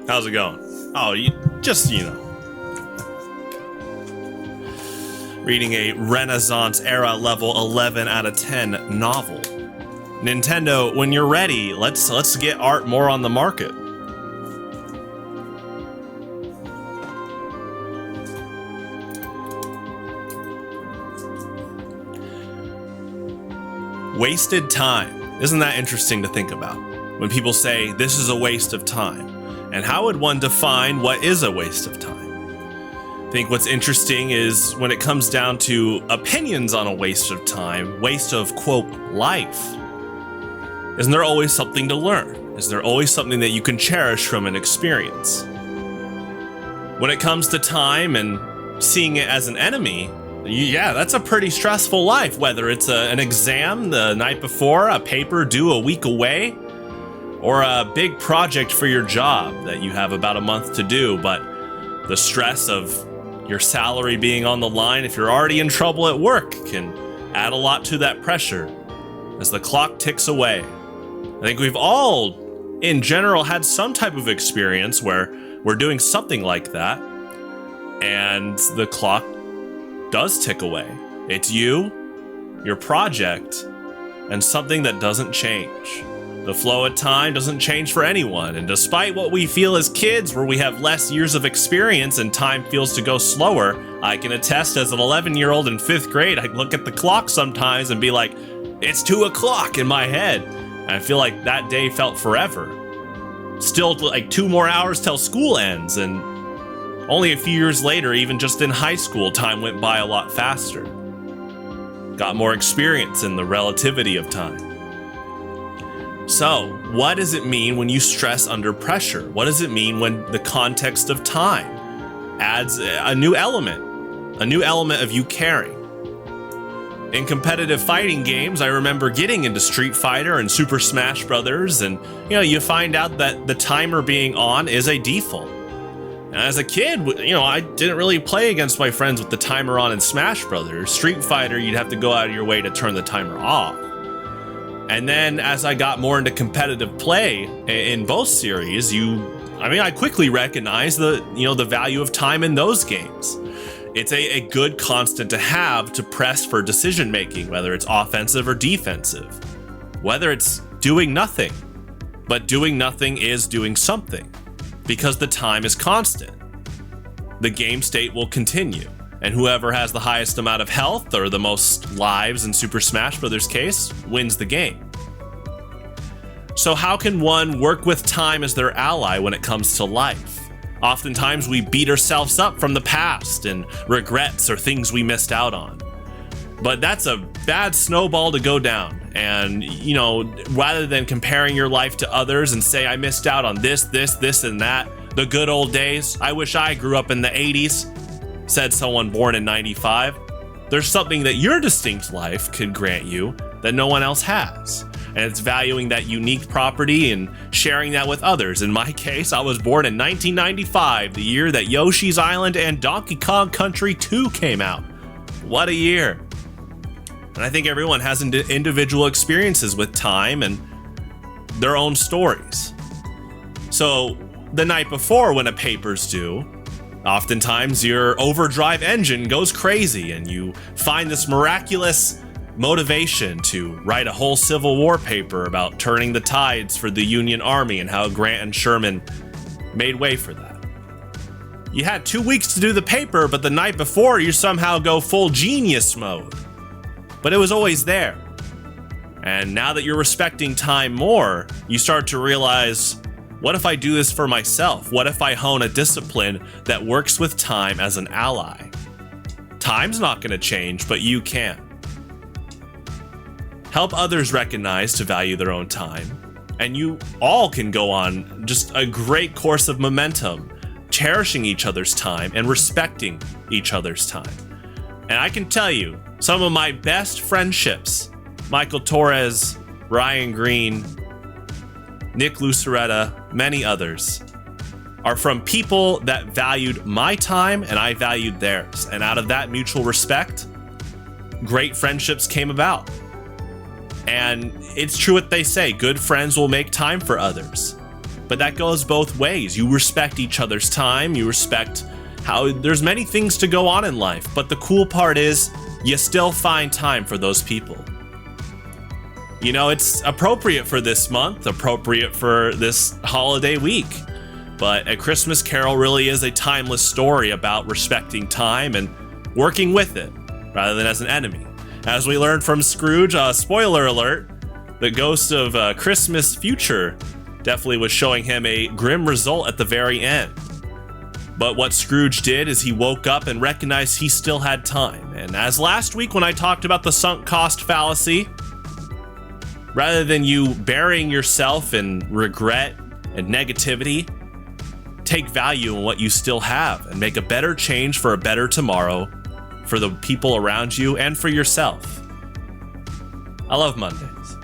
How's it going? Oh, reading a Renaissance era level 11 out of 10 novel. Nintendo, when you're ready, let's get art more on the market. Wasted time. Isn't that interesting to think about? When people say this is a waste of time. And how would one define what is a waste of time? I think what's interesting is when it comes down to opinions on a waste of time, waste of, quote, life. Isn't there always something to learn? Is there always something that you can cherish from an experience? When it comes to time and seeing it as an enemy, yeah, that's a pretty stressful life, whether it's an exam the night before, a paper due a week away, or a big project for your job that you have about a month to do, but the stress of your salary being on the line if you're already in trouble at work can add a lot to that pressure as the clock ticks away. I think we've all, in general, had some type of experience where we're doing something like that, and the clock does tick away. It's you, your project, and something that doesn't change. The flow of time doesn't change for anyone, and despite what we feel as kids, where we have less years of experience and time feels to go slower, I can attest as an 11-year-old in 5th grade, I look at the clock sometimes and be like, it's 2 o'clock in my head. And I feel like that day felt forever. Still like 2 more hours till school ends, and only a few years later, even just in high school, time went by a lot faster. Got more experience in the relativity of time. So, what does it mean when you stress under pressure? What does it mean when the context of time adds a new element of you caring? In competitive fighting games, I remember getting into Street Fighter and Super Smash Brothers, and you find out that the timer being on is a default. And as a kid, I didn't really play against my friends with the timer on in Smash Brothers. Street Fighter, you'd have to go out of your way to turn the timer off. And then as I got more into competitive play in both series, I quickly recognized the value of time in those games. It's a good constant to have to press for decision making, whether it's offensive or defensive, whether it's doing nothing, but doing nothing is doing something because the time is constant. The game state will continue, and whoever has the highest amount of health or the most lives in Super Smash Bros. Case wins the game. So how can one work with time as their ally when it comes to life? Oftentimes we beat ourselves up from the past and regrets or things we missed out on. But that's a bad snowball to go down. And, rather than comparing your life to others and say, I missed out on this, and that, the good old days, I wish I grew up in the 80s, said someone born in 95. There's something that your distinct life could grant you that no one else has. And it's valuing that unique property and sharing that with others. In my case, I was born in 1995, the year that Yoshi's Island and Donkey Kong Country 2 came out. What a year. And I think everyone has individual experiences with time and their own stories. So the night before when a paper's due, oftentimes your overdrive engine goes crazy and you find this miraculous motivation to write a whole Civil War paper about turning the tides for the Union Army and how Grant and Sherman made way for that. You had 2 weeks to do the paper, but the night before you somehow go full genius mode. But it was always there. And now that you're respecting time more, you start to realize, what if I do this for myself? What if I hone a discipline that works with time as an ally? Time's not going to change, but you can. Help others recognize to value their own time, and you all can go on just a great course of momentum, cherishing each other's time and respecting each other's time. And I can tell you, some of my best friendships, Michael Torres, Ryan Green, Nick Luceretta, many others, are from people that valued my time and I valued theirs. And out of that mutual respect, great friendships came about. And it's true what they say, good friends will make time for others. But that goes both ways. You respect each other's time. You respect how there's many things to go on in life. But the cool part is you still find time for those people. You know, it's appropriate for this month, appropriate for this holiday week. But A Christmas Carol really is a timeless story about respecting time and working with it rather than as an enemy. As we learned from Scrooge, spoiler alert, the ghost of Christmas future definitely was showing him a grim result at the very end. But what Scrooge did is he woke up and recognized he still had time. And as last week when I talked about the sunk cost fallacy, rather than you burying yourself in regret and negativity, take value in what you still have and make a better change for a better tomorrow for the people around you and for yourself. I love Mondays.